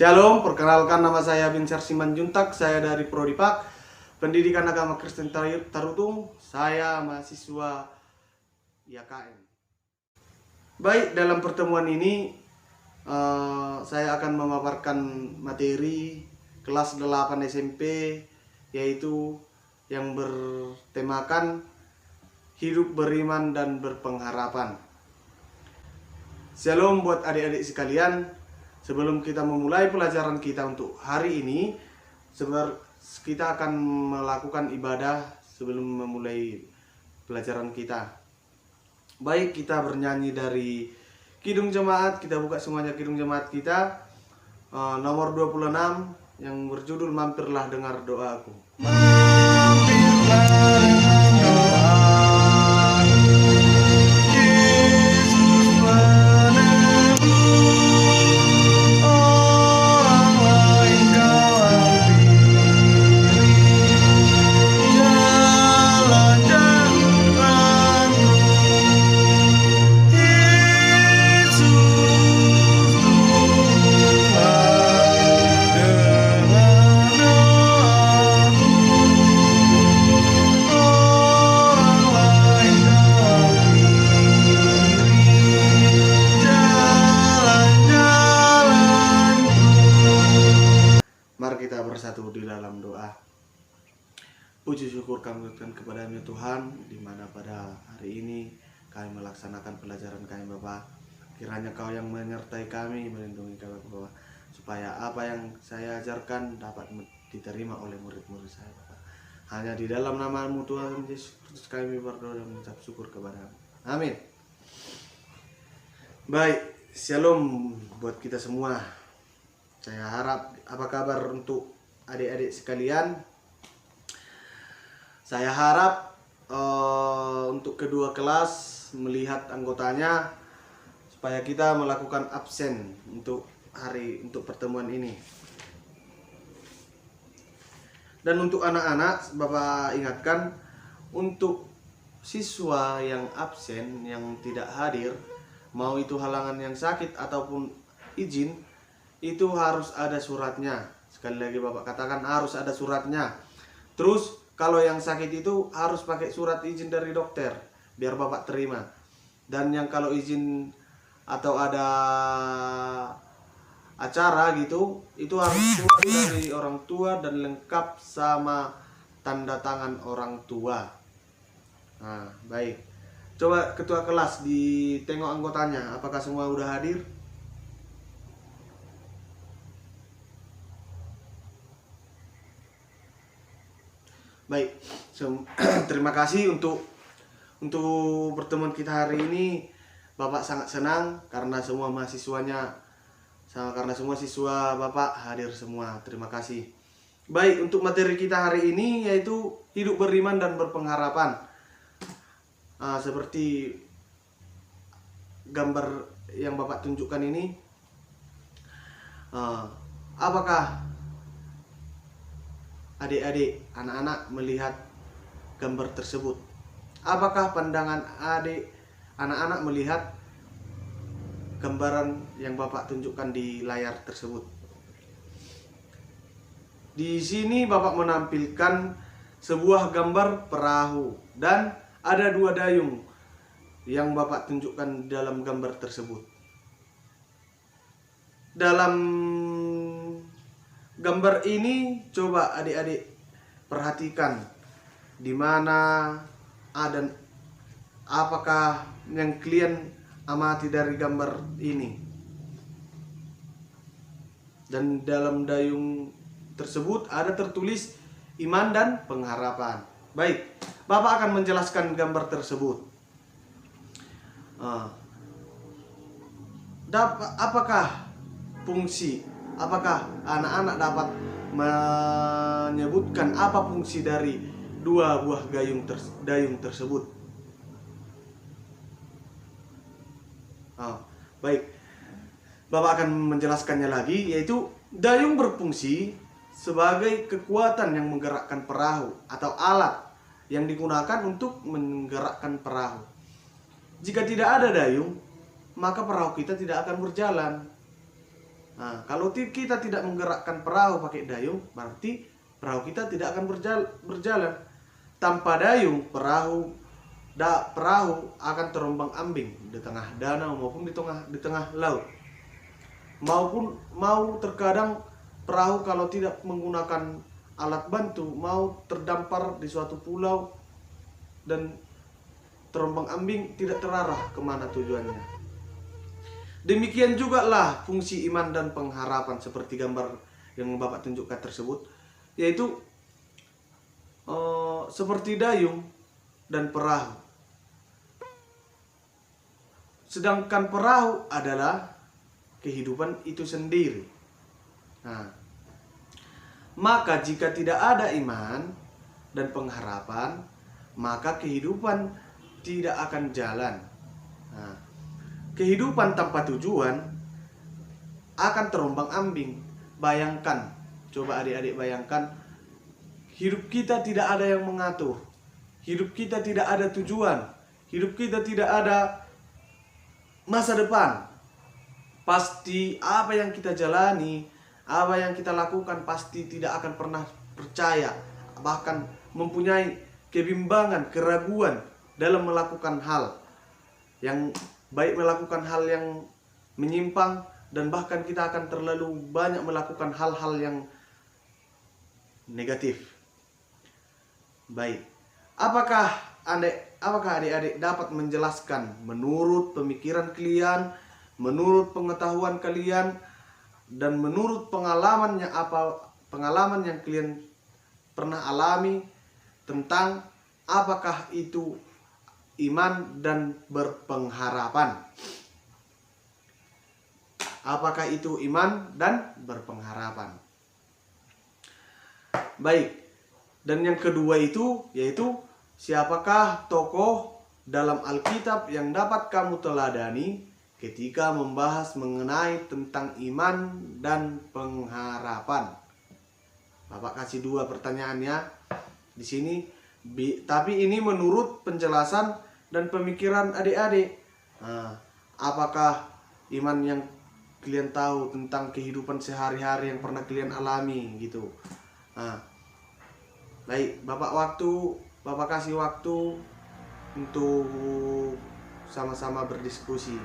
Shalom, perkenalkan nama saya Binsar Simanjuntak, saya dari Prodi Pak, Pendidikan Agama Kristen Tarutung, saya mahasiswa YKM. Baik, dalam pertemuan ini saya akan memaparkan materi kelas 8 SMP, yaitu yang bertemakan hidup beriman dan berpengharapan. Shalom buat adik-adik sekalian. Sebelum kita memulai pelajaran kita untuk hari ini, kita akan melakukan ibadah sebelum memulai pelajaran kita. Baik, kita bernyanyi dari Kidung Jemaat. Kita buka semuanya Kidung Jemaat kita, nomor 26 yang berjudul Mampirlah Dengar Doaku. Mampirlah kita bersatu di dalam doa. Puji syukur kami berikan kepada-Mu Tuhan, di mana pada hari ini kami melaksanakan pelajaran kami Bapa. Kiranya Kau yang menyertai kami, melindungi kami Bapa, supaya apa yang saya ajarkan dapat diterima oleh murid-murid saya Bapa. Hanya di dalam nama-Mu Tuhan Yesus Kristus kami berdoa dan mengucap syukur kepada-Mu. Amin. Baik, shalom buat kita semua. Saya harap, apa kabar untuk adik-adik sekalian? Saya harap untuk kedua kelas melihat anggotanya supaya kita melakukan absen untuk pertemuan ini. Dan untuk anak-anak, Bapak ingatkan, untuk siswa yang absen, yang tidak hadir, mau itu halangan yang sakit ataupun izin, itu harus ada suratnya. Sekali lagi Bapak katakan, harus ada suratnya. Terus kalau yang sakit itu harus pakai surat izin dari dokter biar Bapak terima. Dan yang kalau izin atau ada acara gitu, itu harus surat dari orang tua dan lengkap sama tanda tangan orang tua. Nah, baik. Coba ketua kelas ditengok anggotanya, apakah semua udah hadir? Baik, terima kasih untuk pertemuan kita hari ini. Bapak sangat senang karena semua siswa Bapak hadir semua. Terima kasih. Baik, untuk materi kita hari ini yaitu hidup beriman dan berpengharapan. Seperti gambar yang Bapak tunjukkan ini, apakah adik-adik, anak-anak melihat gambar tersebut? Apakah pandangan anak-anak melihat gambaran yang Bapak tunjukkan di layar tersebut? Di sini Bapak menampilkan sebuah gambar perahu dan ada 2 dayung yang Bapak tunjukkan dalam gambar tersebut. Dalam gambar ini coba adik-adik perhatikan di mana ada, apakah yang kalian amati dari gambar ini. Dan dalam dayung tersebut ada tertulis iman dan pengharapan. Baik, Bapak akan menjelaskan gambar tersebut. Apakah anak-anak dapat menyebutkan apa fungsi dari 2 buah dayung tersebut? Baik, Bapak akan menjelaskannya lagi, yaitu dayung berfungsi sebagai kekuatan yang menggerakkan perahu atau alat yang digunakan untuk menggerakkan perahu. Jika tidak ada dayung, maka perahu kita tidak akan berjalan. Nah, kalau kita tidak menggerakkan perahu pakai dayung, berarti perahu kita tidak akan berjalan. Tanpa dayung, perahu akan terombang-ambing di tengah danau maupun di tengah laut. Mau terkadang perahu kalau tidak menggunakan alat bantu mau terdampar di suatu pulau dan terombang-ambing, tidak terarah kemana tujuannya. Demikian juga lah fungsi iman dan pengharapan seperti gambar yang Bapak tunjukkan tersebut, yaitu seperti dayung dan perahu. Sedangkan perahu adalah kehidupan itu sendiri. Nah, maka jika tidak ada iman dan pengharapan, maka kehidupan tidak akan jalan. Nah, kehidupan tanpa tujuan akan terombang-ambing. Bayangkan, coba adik-adik bayangkan, hidup kita tidak ada yang mengatur. Hidup kita tidak ada tujuan. Hidup kita tidak ada masa depan. Pasti apa yang kita jalani, apa yang kita lakukan pasti tidak akan pernah percaya, bahkan mempunyai kebimbangan, keraguan dalam melakukan hal yang baik, melakukan hal yang menyimpang, dan bahkan kita akan terlalu banyak melakukan hal-hal yang negatif. Baik, apakah adik-adik dapat menjelaskan menurut pemikiran kalian, menurut pengetahuan kalian, dan menurut pengalaman yang kalian pernah alami tentang apakah itu iman dan berpengharapan? Apakah itu iman dan berpengharapan? Baik. Dan yang kedua itu yaitu siapakah tokoh dalam Alkitab yang dapat kamu teladani ketika membahas mengenai tentang iman dan pengharapan? Bapak kasih dua pertanyaannya di sini. Tapi ini menurut penjelasan dan pemikiran adik-adik. Nah, apakah iman yang kalian tahu tentang kehidupan sehari-hari yang pernah kalian alami gitu. Nah, baik, Bapak kasih waktu untuk sama-sama berdiskusi.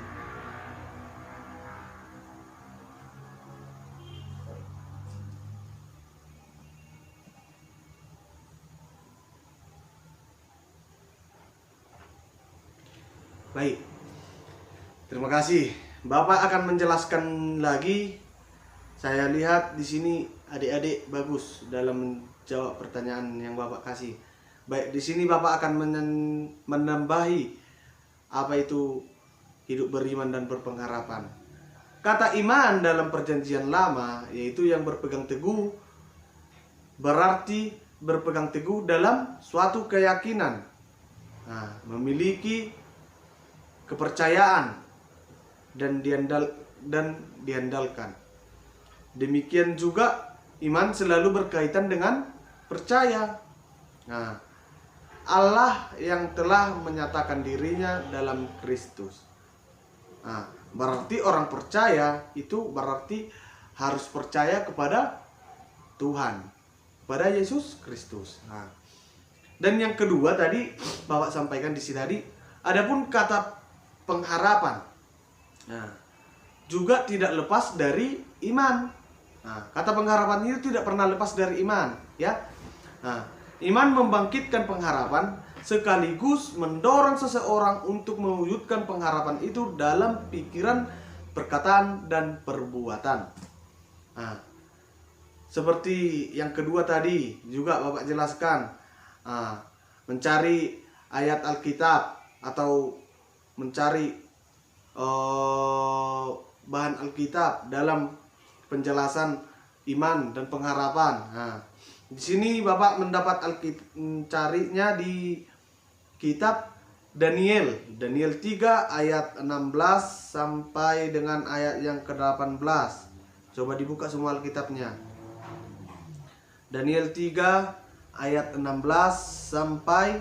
Baik, terima kasih. Bapak akan menjelaskan lagi. Saya lihat di sini adik-adik bagus dalam menjawab pertanyaan yang Bapak kasih. Baik, di sini Bapak akan menambahi apa itu hidup beriman dan berpengharapan. Kata iman dalam Perjanjian Lama yaitu yang berpegang teguh, berarti berpegang teguh dalam suatu keyakinan. Nah, memiliki kepercayaan dan diandalkan. Demikian juga iman selalu berkaitan dengan percaya. Nah, Allah yang telah menyatakan dirinya dalam Kristus. Nah, berarti orang percaya itu berarti harus percaya kepada Tuhan, kepada Yesus Kristus. Nah, dan yang kedua tadi Bapak sampaikan di sini tadi, adapun kata pengharapan, nah, juga tidak lepas dari iman. Nah, kata pengharapan itu tidak pernah lepas dari iman, ya. Nah, iman membangkitkan pengharapan sekaligus mendorong seseorang untuk mewujudkan pengharapan itu dalam pikiran, perkataan, dan perbuatan. Nah, seperti yang kedua tadi juga Bapak jelaskan, mencari ayat Alkitab atau mencari bahan Alkitab dalam penjelasan iman dan pengharapan. Nah, di sini Bapak mendapat mencarinya di kitab Daniel 3 ayat 16 sampai dengan ayat yang ke-18. Coba dibuka semua Alkitabnya. Daniel 3 ayat 16 sampai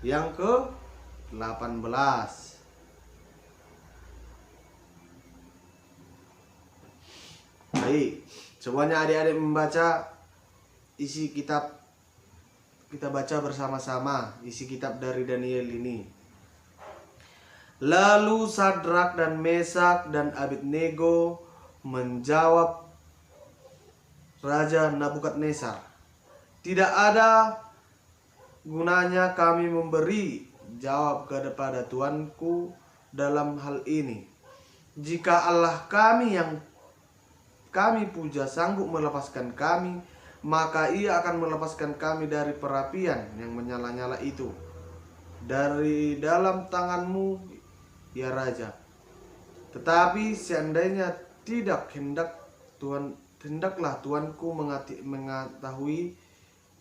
yang ke-18. Baik, semuanya adik-adik membaca isi kitab. Kita baca bersama-sama isi kitab dari Daniel ini. Lalu Sadrak dan Mesak dan Abednego menjawab Raja Nabukadnezar, "Tidak ada gunanya kami memberi jawab kepada Tuanku dalam hal ini. Jika Allah kami yang kami puja sanggup melepaskan kami, maka Ia akan melepaskan kami dari perapian yang menyala-nyala itu, dari dalam tanganmu, ya Raja. Tetapi seandainya tidak, hendaklah Tuanku mengetahui,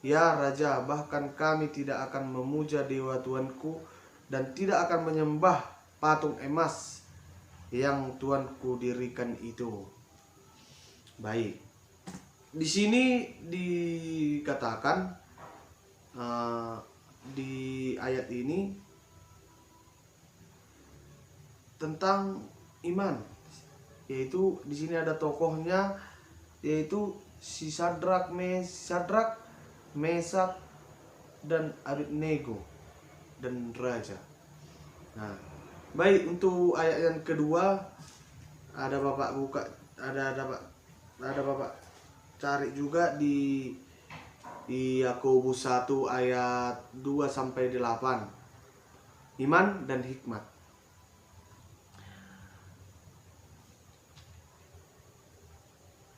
ya Raja, bahkan kami tidak akan memuja dewa Tuanku dan tidak akan menyembah patung emas yang Tuanku dirikan itu." Baik. Di sini dikatakan di ayat ini tentang iman, yaitu di sini ada tokohnya, yaitu si Sadrak, Mesak dan Abednego dan raja. Nah, baik, untuk ayat yang kedua ada Bapak buka, ada Bapak cari juga di Yakobus 1 ayat 2 sampai 8. Iman dan hikmat.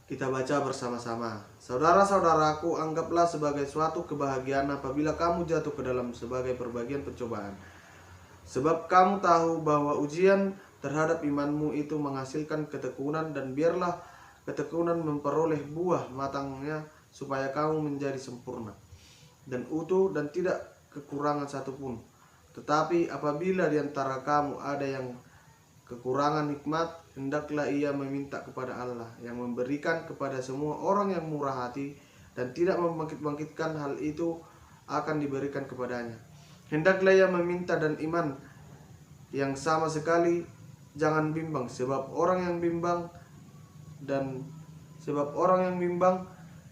Kita baca bersama-sama. "Saudara-saudaraku, anggaplah sebagai suatu kebahagiaan apabila kamu jatuh ke dalam sebagai perbagian pencobaan. Sebab kamu tahu bahwa ujian terhadap imanmu itu menghasilkan ketekunan, dan biarlah ketekunan memperoleh buah matangnya, supaya kamu menjadi sempurna dan utuh dan tidak kekurangan satupun. Tetapi apabila di antara kamu ada yang kekurangan hikmat, hendaklah ia meminta kepada Allah, yang memberikan kepada semua orang yang murah hati dan tidak membangkit-bangkitkan, hal itu akan diberikan kepadanya. Hendaklah ia meminta dan iman yang sama sekali jangan bimbang, sebab orang yang bimbang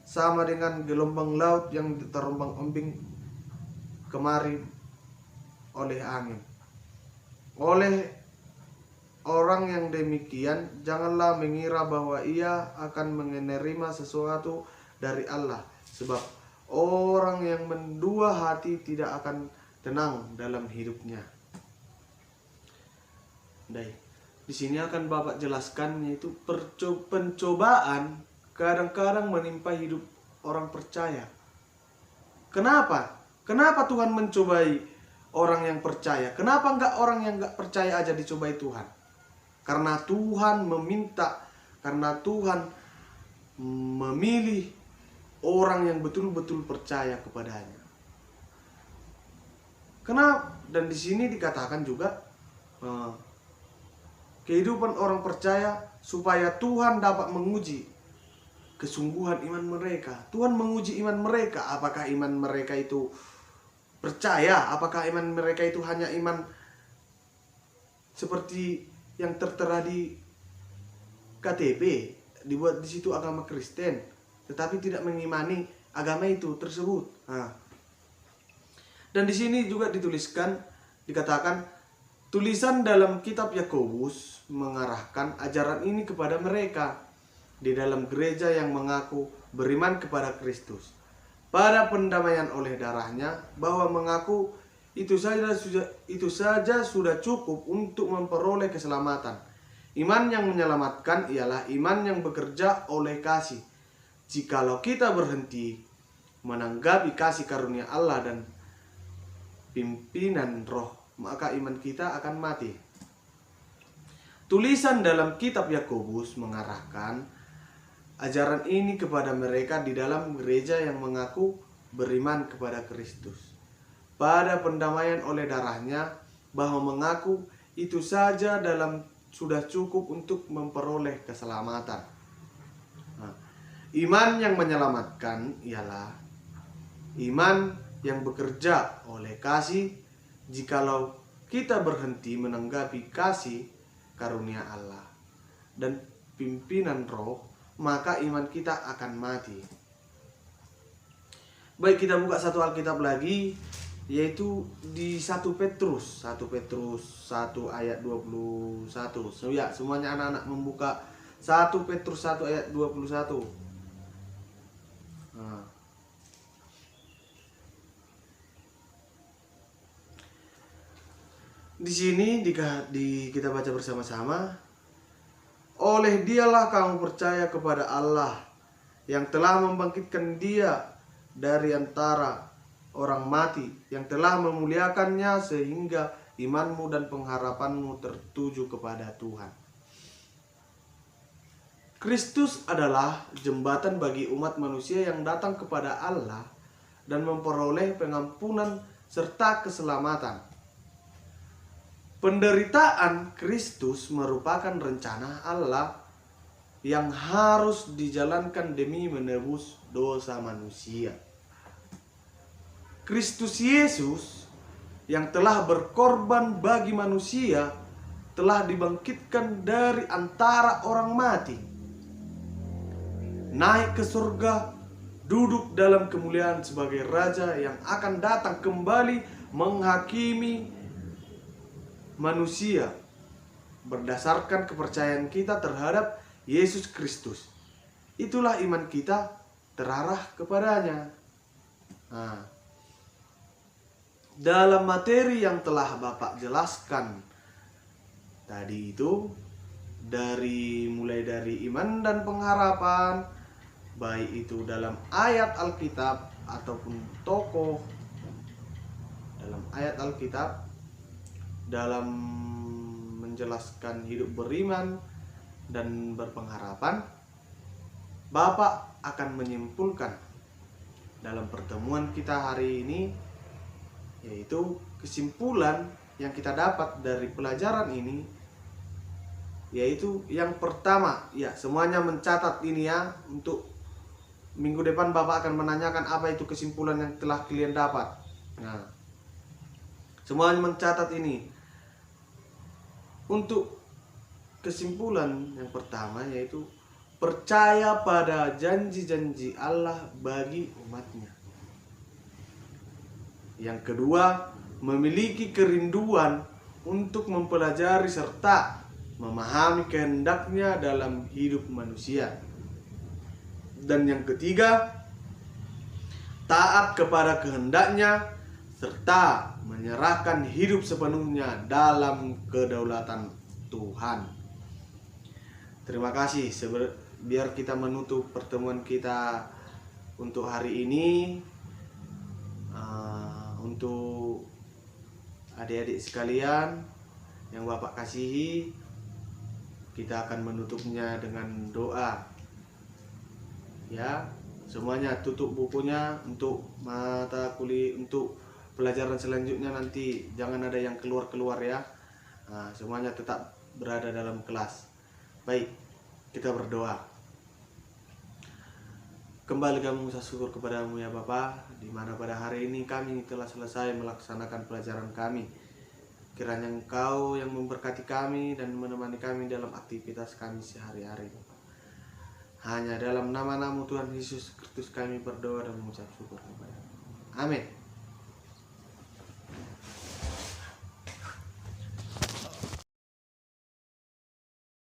sama dengan gelombang laut yang terombang-ambing kemari oleh angin. Oleh orang yang demikian, janganlah mengira bahwa ia akan menerima sesuatu dari Allah, sebab orang yang mendua hati tidak akan tenang dalam hidupnya." Baik. Di sini akan Bapak jelaskan, yaitu pencobaan kadang-kadang menimpa hidup orang percaya. Kenapa? Kenapa Tuhan mencobai orang yang percaya? Kenapa enggak orang yang enggak percaya aja dicobai Tuhan? Karena Tuhan meminta, karena Tuhan memilih orang yang betul-betul percaya kepadanya. Kenapa? Dan di sini dikatakan juga kehidupan orang percaya supaya Tuhan dapat menguji kesungguhan iman mereka. Tuhan menguji iman mereka. Apakah iman mereka itu percaya? Apakah iman mereka itu hanya iman seperti yang tertera di KTP, dibuat di situ agama Kristen, tetapi tidak mengimani agama itu tersebut. Nah. Dan di sini juga dituliskan, dikatakan, tulisan dalam kitab Yakobus mengarahkan ajaran ini kepada mereka di dalam gereja yang mengaku beriman kepada Kristus pada pendamaian oleh darahnya, bahwa mengaku itu saja sudah cukup untuk memperoleh keselamatan. Iman yang menyelamatkan ialah iman yang bekerja oleh kasih. Jikalau kita berhenti menanggapi kasih karunia Allah dan pimpinan Roh, maka iman kita akan mati. Tulisan dalam kitab Yakobus mengarahkan ajaran ini kepada mereka di dalam gereja yang mengaku beriman kepada Kristus pada pendamaian oleh darahnya, bahwa mengaku itu saja sudah cukup untuk memperoleh keselamatan. Nah, iman yang menyelamatkan ialah iman yang bekerja oleh kasih. Jikalau kita berhenti menanggapi kasih karunia Allah dan pimpinan Roh, maka iman kita akan mati. Baik, kita buka satu Alkitab lagi, yaitu di 1 Petrus 1 ayat 21. So ya, semuanya anak-anak membuka 1 Petrus 1 ayat 21. Nah. Di sini kita baca bersama-sama. Oleh dialah kamu percaya kepada Allah yang telah membangkitkan dia dari antara orang mati, yang telah memuliakannya sehingga imanmu dan pengharapanmu tertuju kepada Tuhan. Kristus adalah jembatan bagi umat manusia yang datang kepada Allah dan memperoleh pengampunan serta keselamatan. Penderitaan Kristus merupakan rencana Allah yang harus dijalankan demi menebus dosa manusia. Kristus Yesus yang telah berkorban bagi manusia telah dibangkitkan dari antara orang mati, naik ke surga, duduk dalam kemuliaan sebagai Raja yang akan datang kembali menghakimi manusia berdasarkan kepercayaan kita terhadap Yesus Kristus. Itulah iman kita terarah kepadanya. Nah, dalam materi yang telah Bapak jelaskan tadi itu, mulai dari iman dan pengharapan, baik itu dalam ayat Alkitab ataupun tokoh dalam ayat Alkitab, dalam menjelaskan hidup beriman dan berpengharapan, Bapak akan menyimpulkan dalam pertemuan kita hari ini, yaitu kesimpulan yang kita dapat dari pelajaran ini, yaitu yang pertama, ya semuanya mencatat ini ya, untuk minggu depan Bapak akan menanyakan apa itu kesimpulan yang telah kalian dapat. Nah, semuanya mencatat ini. Untuk kesimpulan yang pertama, yaitu percaya pada janji-janji Allah bagi umatnya. Yang kedua, memiliki kerinduan untuk mempelajari serta memahami kehendaknya dalam hidup manusia. Dan yang ketiga, taat kepada kehendaknya serta menyerahkan hidup sepenuhnya dalam kedaulatan Tuhan. Terima kasih. Biar kita menutup pertemuan kita untuk hari ini, untuk adik-adik sekalian yang Bapak kasihi, kita akan menutupnya dengan doa. Ya, semuanya tutup bukunya untuk mata kuliah, untuk pelajaran selanjutnya nanti jangan ada yang keluar-keluar ya. Nah, semuanya tetap berada dalam kelas. Baik, kita berdoa. Kembali kami mengucap syukur kepadamu ya Bapa, di mana pada hari ini kami telah selesai melaksanakan pelajaran kami. Kiranya Engkau yang memberkati kami dan menemani kami dalam aktivitas kami sehari-hari, Bapa. Hanya dalam nama-Mu Tuhan Yesus Kristus kami berdoa dan mengucap syukur kepada-Mu. Amin.